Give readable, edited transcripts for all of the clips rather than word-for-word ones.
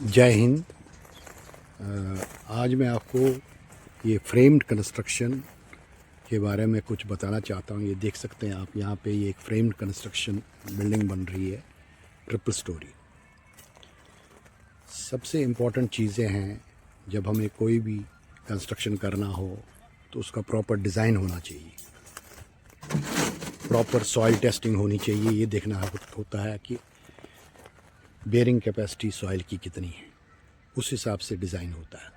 जय हिंद। आज मैं आपको ये फ्रेम्ड कंस्ट्रक्शन के बारे में कुछ बताना चाहता हूँ। ये देख सकते हैं आप, यहाँ पे ये एक फ्रेम्ड कंस्ट्रक्शन बिल्डिंग बन रही है, ट्रिपल स्टोरी। सबसे इम्पॉर्टेंट चीज़ें हैं जब हमें कोई भी कंस्ट्रक्शन करना हो तो उसका प्रॉपर डिज़ाइन होना चाहिए, प्रॉपर सॉइल टेस्टिंग होनी चाहिए। ये देखना होता है कि बेयरिंग कैपेसिटी सॉइल की कितनी है, उस हिसाब से डिज़ाइन होता है।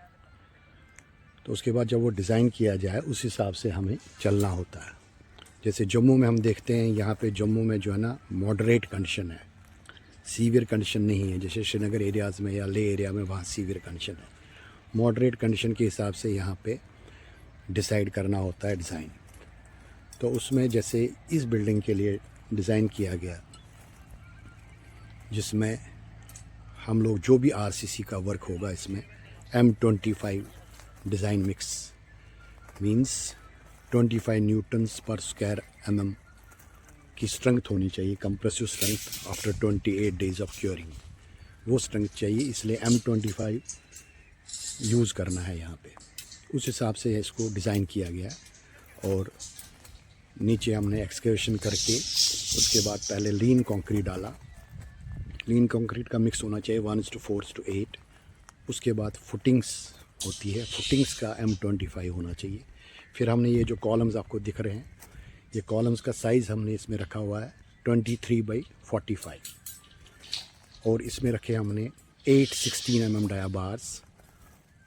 तो उसके बाद जब वो डिज़ाइन किया जाए उस हिसाब से हमें चलना होता है। जैसे जम्मू में हम देखते हैं, यहाँ पे जम्मू में जो है ना मॉडरेट कंडीशन है, सीवियर कंडीशन नहीं है। जैसे श्रीनगर एरियाज़ में या ले एरिया में वहाँ सीवियर कंडीशन है। मॉडरेट कंडीशन के हिसाब से यहाँ पे डिसाइड करना होता है डिज़ाइन। तो उसमें जैसे इस बिल्डिंग के लिए डिज़ाइन किया गया, जिसमें हम लोग जो भी आरसीसी का वर्क होगा इसमें M25 design mix means 25 Newton's पर स्क्वायर mm की स्ट्रेंथ होनी चाहिए, compressive strength after 28 days of curing, वो स्ट्रेंथ चाहिए। इसलिए M25 यूज़ करना है यहाँ पे। उस हिसाब से इसको डिज़ाइन किया गया है। और नीचे हमने एक्सकेवेशन करके उसके बाद पहले लीन कंक्रीट डाला। लीन कंक्रीट का मिक्स होना चाहिए 1:4:8। उसके बाद फुटिंग्स होती है, फुटिंग्स का M25 होना चाहिए। फिर हमने ये जो कॉलम्स आपको दिख रहे हैं, ये कॉलम्स का साइज़ हमने इसमें रखा हुआ है 23/45। और इसमें रखे हमने 8 16 mm डाया बार्स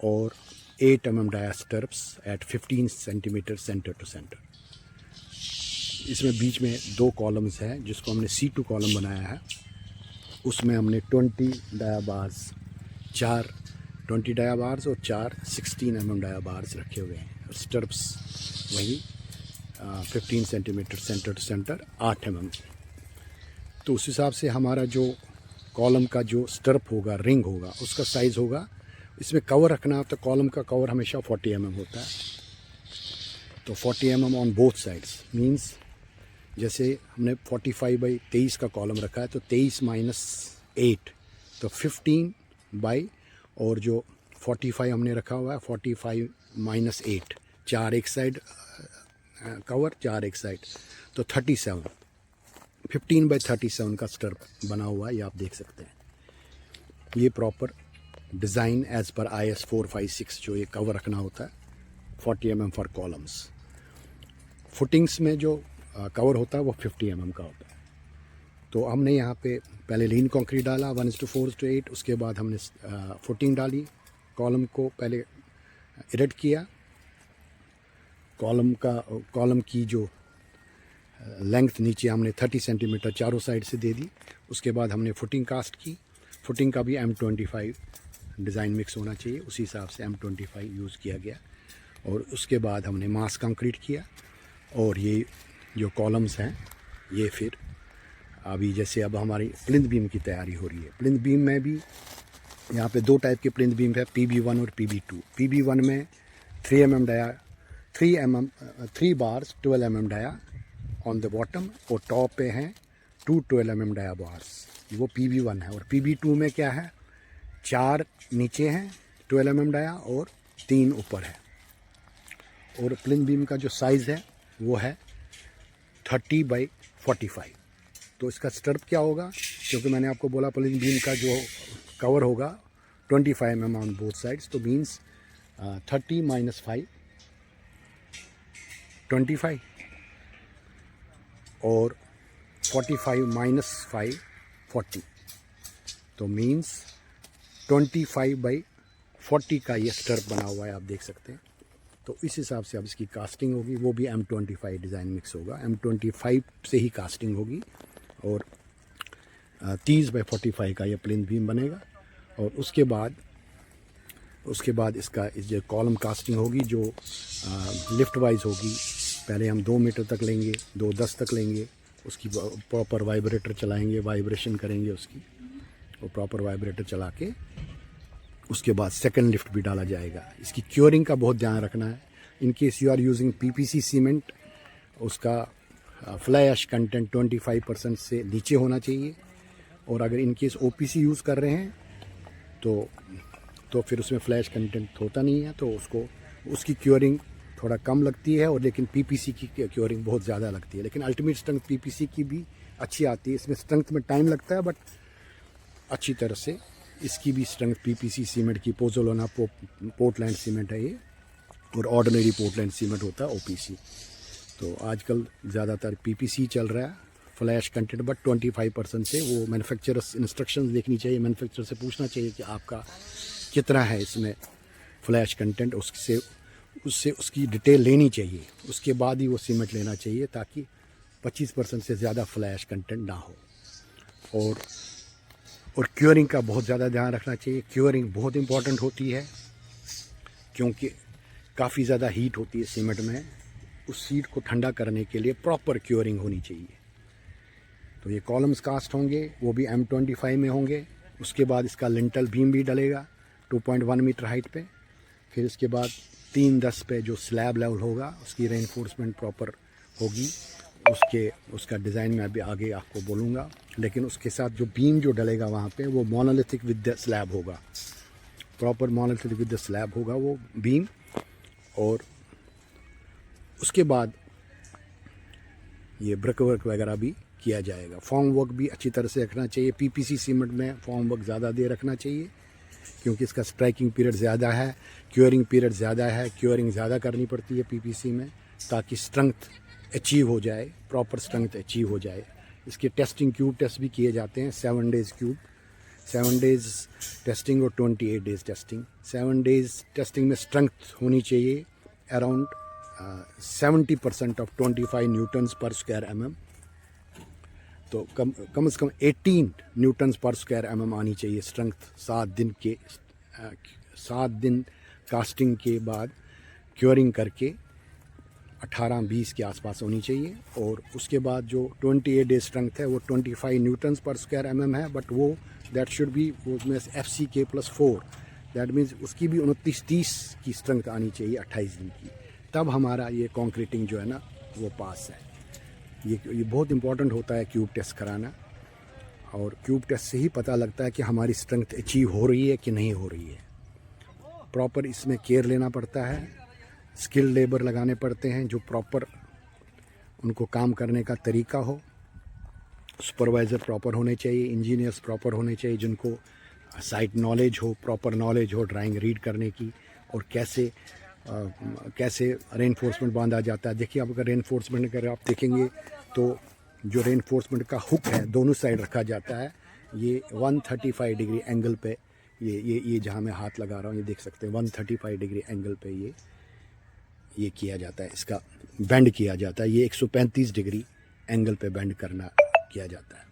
और 8 mm dia stirrups at 15 centimetre centre to centre. इसमें बीच में 2 कॉलम्स हैं जिसको हमने C2 कॉलम बनाया है। उसमें हमने 20 डाया बार्स, 4 20 डाया बार्स और 4 16 mm डाया बार्स रखे हुए हैं। स्टर्प्स वही 15 centimetre centre to centre 8 mm। तो उस हिसाब से हमारा जो कॉलम का जो स्टर्प होगा, रिंग होगा, उसका साइज़ होगा। इसमें कवर रखना तो कॉलम का कवर हमेशा 40 mm होता है। तो 40 mm on both sides means जैसे हमने 45/23 का कॉलम रखा है तो 23-8 तो 15 बाई, और जो 45 हमने रखा हुआ है 45-8, 4 एक साइड कवर, 4 एक साइड, तो 37, 15/37 का स्टर्प बना हुआ है। ये आप देख सकते हैं। ये proper design as per IS 456 जो ये कवर रखना होता है 40 mm फॉर कॉलम्स। फुटिंग्स में जो कवर होता है वो 50 mm का होता है। तो हमने यहाँ पे पहले लीन कंक्रीट डाला 1:4:8। उसके बाद हमने फुटिंग डाली, कॉलम को पहले इरेक्ट किया, कॉलम की जो लेंथ नीचे हमने 30 सेंटीमीटर चारों साइड से दे दी। उसके बाद हमने फुटिंग कास्ट की। फुटिंग का भी M25 डिज़ाइन मिक्स होना चाहिए, उसी हिसाब से M25 यूज़ किया गया। और उसके बाद हमने मास कंक्रीट किया। और ये जो कॉलम्स हैं ये फिर अभी जैसे अब हमारी प्लिंथ बीम की तैयारी हो रही है। प्लिंथ बीम में भी यहाँ पे 2 टाइप के प्लिंथ बीम है, PB1 और PB2। PB1 में 3 mm dia, 3 bars 12 mm dia on the bottom, और टॉप पे हैं 2 12 mm डाया बार्स, वो PB1 है। और PB2 में क्या है, 4 नीचे हैं 12 mm डाया और 3 ऊपर है। और प्लिंथ बीम का जो साइज़ है वो है 30/45। तो इसका स्टर्प क्या होगा, क्योंकि मैंने आपको बोला प्लिंथ बीम का जो कवर होगा 25 mm ऑन बोथ साइड्स, तो मीन्स 30 - 5 25 और 45 - 5 40, तो मीन्स 25/40 का ये स्टर्प बना हुआ है, आप देख सकते हैं। तो इस हिसाब से अब इसकी कास्टिंग होगी, वो भी M25 डिज़ाइन मिक्स होगा। M25 से ही कास्टिंग होगी। और 30/45 का ये प्लिंथ बीम बनेगा। और उसके बाद इसका जो कॉलम कास्टिंग होगी जो लिफ्ट वाइज होगी, पहले हम 2 मीटर तक लेंगे, 2:10 तक लेंगे, उसकी प्रॉपर वाइब्रेटर चलाएंगे, वाइब्रेशन करेंगे उसकी, और प्रॉपर वाइब्रेटर चला के उसके बाद सेकंड लिफ्ट भी डाला जाएगा। इसकी क्योरिंग का बहुत ध्यान रखना है। In case you are using PPC cement, उसका फ्लाई ऐश कंटेंट 25% से नीचे होना चाहिए। और अगर इन केस OPC यूज़ कर रहे हैं तो फिर उसमें फ्लैश कंटेंट होता नहीं है, तो उसकी क्योरिंग थोड़ा कम लगती है, और लेकिन पीपीसी की क्योरिंग बहुत ज़्यादा लगती है। लेकिन अल्टीमेट स्ट्रेंथ पीपीसी की भी अच्छी आती है। इसमें स्ट्रेंथ में टाइम लगता है, बट अच्छी तरह से इसकी भी स्ट्रेंथ पीपीसी सीमेंट की, पोज़ोलाना पोर्टलैंड सीमेंट है ये, और ऑर्डिनरी पोर्टलैंड सीमेंट होता है ओपीसी। तो आजकल ज़्यादातर पीपीसी चल रहा है, फ्लैश कंटेंट, बट 25% से वो मैन्युफैक्चरर्स इंस्ट्रक्शंस देखनी चाहिए, मैन्युफैक्चरर से पूछना चाहिए कि आपका कितना है इसमें फ्लैश कंटेंट, उससे उसकी डिटेल लेनी चाहिए, उसके बाद ही वो सीमेंट लेना चाहिए, ताकि 25% से ज़्यादा फ्लैश कंटेंट ना हो। और क्योरिंग का बहुत ज़्यादा ध्यान रखना चाहिए। क्योरिंग बहुत इंपॉर्टेंट होती है, क्योंकि काफ़ी ज़्यादा हीट होती है सीमेंट में। उस हीट को ठंडा करने के लिए प्रॉपर क्योरिंग होनी चाहिए। तो ये कॉलम्स कास्ट होंगे, वो भी M25 में होंगे। उसके बाद इसका लिंटल बीम भी डलेगा 2.1 मीटर हाइट पे। फिर इसके बाद 310 पे जो स्लैब लेवल होगा, उसकी रेनफोर्समेंट प्रॉपर होगी। उसका डिज़ाइन मैं अभी आगे आपको बोलूँगा। लेकिन उसके साथ जो बीम जो डलेगा वहाँ पे, वो मोनोलिथिक विद द स्लैब होगा, proper monolithic with the slab होगा वो बीम। और उसके बाद ये ब्रिक वर्क वगैरह भी किया जाएगा। फॉर्म वर्क भी अच्छी तरह से रखना चाहिए। पीपीसी सीमेंट में फॉर्म वर्क ज़्यादा दे रखना चाहिए, क्योंकि इसका स्ट्राइकिंग पीरियड ज़्यादा है, क्योरिंग पीरियड ज़्यादा है। क्योरिंग ज़्यादा करनी पड़ती है पीपीसी में, ताकि स्ट्रेंथ अचीव हो जाए, प्रॉपर स्ट्रेंथ अचीव हो जाए। इसके टेस्टिंग क्यूब टेस्ट भी किए जाते हैं, 7 डेज़ क्यूब, 7 डेज़ टेस्टिंग और 28 डेज़ टेस्टिंग। 7 डेज़ टेस्टिंग में स्ट्रेंथ होनी चाहिए अराउंड 70% ऑफ 25 न्यूटन्स पर स्क्वायर mm। तो कम से कम 18 न्यूटन्स पर स्क्वायर mm आनी चाहिए स्ट्रेंथ 7 दिन कास्टिंग के बाद क्योरिंग करके 18-20 के आसपास होनी चाहिए। और उसके बाद जो 28 डेज स्ट्रेंथ है वो 25 न्यूटन्स पर स्क्वायर mm है, बट वो दैट शुड बी उसमें FCK+4, दैट मीन्स उसकी भी 29-30 की स्ट्रेंथ आनी चाहिए 28 दिन की। तब हमारा ये कॉन्क्रीटिंग जो है ना वो पास है। ये बहुत इंपॉर्टेंट होता है क्यूब टेस्ट कराना, और क्यूब टेस्ट से ही पता लगता है कि हमारी स्ट्रेंथ अचीव हो रही है कि नहीं हो रही है। प्रॉपर इसमें केयर लेना पड़ता है, स्किल लेबर लगाने पड़ते हैं जो प्रॉपर उनको काम करने का तरीका हो। सुपरवाइज़र प्रॉपर होने चाहिए, इंजीनियर्स प्रॉपर होने चाहिए, जिनको साइट नॉलेज हो, प्रॉपर नॉलेज हो ड्राइंग रीड करने की, और कैसे रेनफोर्समेंट बांधा जाता है। देखिए, आप अगर रेनफोर्समेंट अगर आप देखेंगे तो जो रेनफोर्समेंट का हुक है दोनों साइड रखा जाता है। ये 135 डिग्री एंगल पे ये जहाँ मैं हाथ लगा रहा हूँ, ये देख सकते हैं 135 डिग्री एंगल पे ये किया जाता है, इसका बेंड किया जाता है। ये 135 डिग्री एंगल पे बेंड किया जाता है।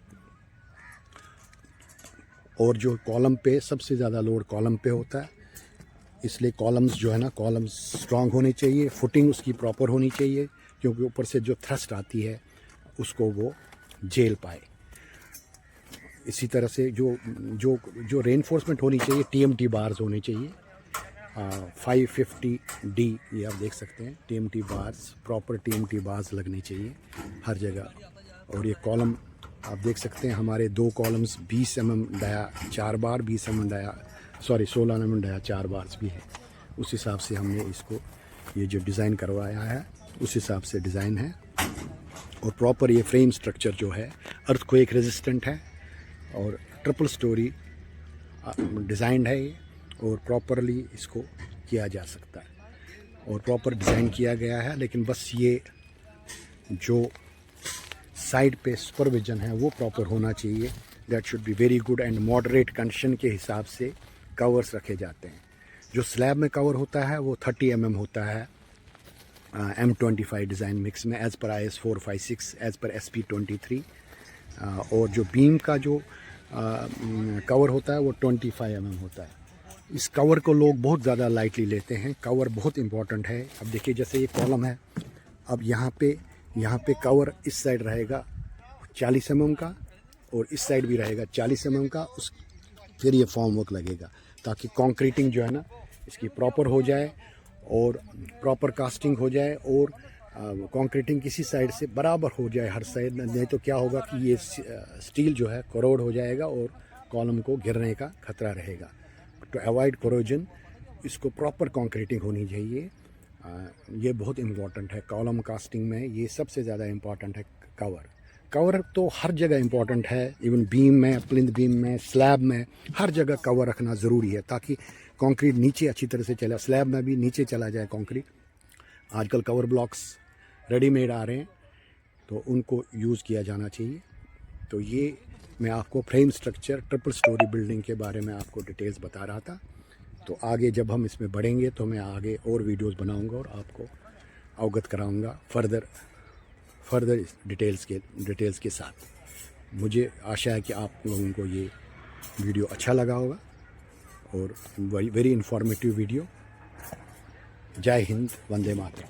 और जो कॉलम पे सबसे ज़्यादा लोड कॉलम पे होता है, इसलिए कॉलम्स जो है ना, कॉलम्स स्ट्रांग होने चाहिए, फुटिंग उसकी प्रॉपर होनी चाहिए, क्योंकि ऊपर से जो थ्रस्ट आती है उसको वो झेल पाए। इसी तरह से जो रेनफोर्समेंट होनी चाहिए, TMT बार्स होने चाहिए, 550D, ये आप देख सकते हैं TMT bars, proper TMT bars लगनी चाहिए हर जगह। और ये कॉलम आप देख सकते हैं, हमारे 2 columns 20 mm dia 4 bar, 20 mm dia 16 mm dia 4 bars भी है। उस हिसाब से हमने इसको ये जो डिज़ाइन करवाया है उस हिसाब से डिज़ाइन है। और प्रॉपर ये फ्रेम स्ट्रक्चर जो है अर्थक्वेक रेजिस्टेंट है, और ट्रिपल स्टोरी डिज़ाइन है ये, और प्रॉपरली इसको किया जा सकता है और प्रॉपर डिज़ाइन किया गया है। लेकिन बस ये जो साइड पे सुपरविजन है वो प्रॉपर होना चाहिए, that should be very good. And moderate condition के हिसाब से कवर्स रखे जाते हैं। जो स्लैब में कवर होता है वो 30 mm होता है M25 डिज़ाइन मिक्स में, as per IS 456, as per SP 23। और जो बीम का जो कवर होता है वो 25 mm होता है। इस कवर को लोग बहुत ज़्यादा लाइटली लेते हैं। कवर बहुत इंपॉर्टेंट है। अब देखिए, जैसे ये कॉलम है, अब यहाँ पे कवर इस साइड रहेगा 40 mm का, और इस साइड भी रहेगा 40 mm का। फिर ये फॉर्म वर्क लगेगा, ताकि कंक्रीटिंग जो है ना इसकी प्रॉपर हो जाए और प्रॉपर कास्टिंग हो जाए, और कंक्रीटिंग किसी साइड से बराबर हो जाए हर साइड। नहीं तो क्या होगा कि ये स्टील जो है करोड हो जाएगा और कॉलम को गिरने का खतरा रहेगा। टू अवॉइड कोरोजन इसको प्रॉपर कंक्रीटिंग होनी चाहिए। ये बहुत इम्पॉर्टेंट है कॉलम कास्टिंग में, ये सबसे ज़्यादा इम्पॉर्टेंट है। कवर तो हर जगह इम्पॉर्टेंट है, इवन बीम में, प्लिंथ बीम में, स्लैब में, हर जगह कवर रखना ज़रूरी है ताकि कंक्रीट नीचे अच्छी तरह से चले, स्लैब में भी नीचे चला जाए कंक्रीट। आजकल कवर ब्लॉक्स रेडीमेड आ रहे हैं तो उनको यूज़ किया जाना चाहिए। तो ये मैं आपको frame structure triple storey building के बारे में आपको डिटेल्स बता रहा था। तो आगे जब हम इसमें बढ़ेंगे तो मैं आगे और वीडियोस बनाऊंगा और आपको अवगत कराऊंगा फर्दर डिटेल्स के साथ। मुझे आशा है कि आप लोगों को ये वीडियो अच्छा लगा होगा और वेरी इंफॉर्मेटिव वीडियो। जय हिंद, वंदे मातरम।